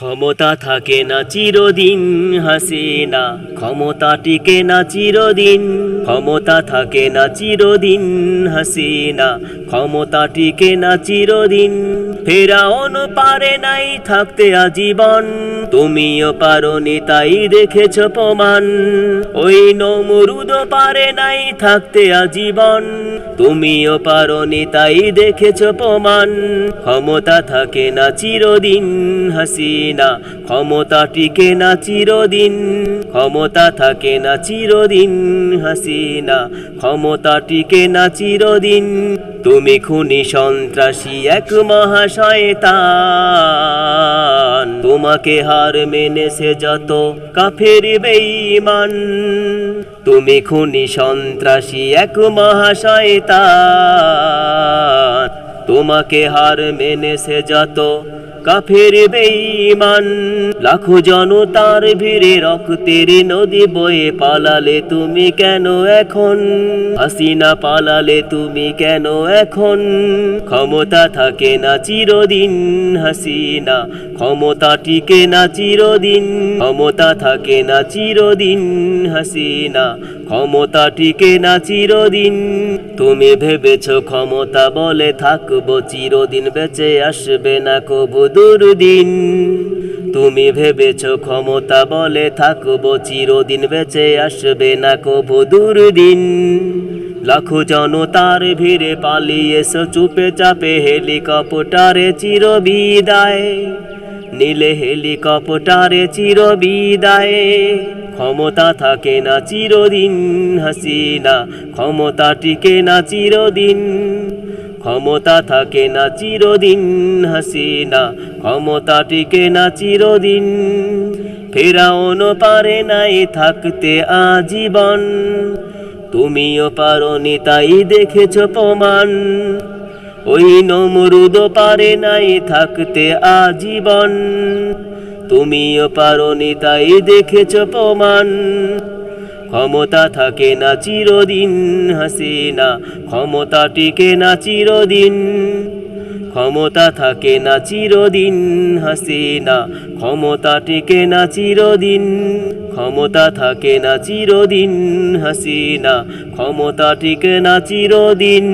ক্ষমতা থাকে না চিরদিন হাসিনা, ক্ষমতা টিকে না চিরদিন। ক্ষমতা থাকে না চিরদিন হাসিনা, ক্ষমতা টিকে না চিরদিন। ফেরাউন পারে নাই থাকতে আজীবন, তুমিও পারোনি তাই দেখেছ প্রমাণ। ওই নমরুদ পারে নাই থাকতে আজীবন, তুমিও পারোনি তাই দেখেছ প্রমাণ। ক্ষমতা থাকে না চিরদিন হাসিনা, ক্ষমতা টিকে না চিরদিন। ক্ষমতা থাকে না চিরদিন হাসিনা, ক্ষমতা টিকে না চিরদিন। তুমি খুনি সন্ত্রাসী এক মহা শয়তান, তোমাকে হার মেনেছে যত কাফের বেঈমান। তুমি খুনি সন্ত্রাসী এক মহা শয়তান, তোমাকে হার মেনেছে যত কাফের বেঈমান। লাখো জনতার ভিড়ে রক্তের নদী বয়ে পালালে তুমি কেন এখন? হাসিনা পালালে তুমি কেন এখন? ক্ষমতা থাকে না চিরদিন হাসিনা, ক্ষমতা টিকে না চিরদিন। ক্ষমতা থাকে না চিরদিন হাসিনা, ক্ষমতা টিকে না চিরদিন। তুমি ভেবেছ ক্ষমতা বলে থাকবো চিরদিন, বেঁচে আসবে না কবু দুর্দিন। তুমি ভেবেছ ক্ষমতা বলে থাকবো চিরদিন, বেঁচে আসবে না কবু দুর্দিন। লাখো জনতার ভিড়ে পালিয়েছো চুপে চাপে হেলিকপ্টারে চিরবিদায়, নীলে হেলিকপ্টারে চিরবিদায়। ক্ষমতা থাকে না চিরদিন হাসিনা, ক্ষমতা টিকে না চিরদিন। ক্ষমতা থাকে না চিরদিন হাসিনা, ক্ষমতা টিকে না চিরদিন। ফেরাউন পারে নাই থাকতে আজীবন, তুমিও পারোনি তাই দেখেছ প্রমাণ। ওই নমরুদ পারে নাই থাকতে আজীবন, তুমিও পারোনি তাই দেখেছ প্রমাণ। ক্ষমতা থাকে না চিরদিন হাসিনা, ক্ষমতা টিকে না চিরদিন। ক্ষমতা থাকে না চিরদিন হাসিনা, ক্ষমতা টিকে না চিরদিন। ক্ষমতা থাকে না চিরদিন হাসিনা, ক্ষমতা টিকে না চিরদিন।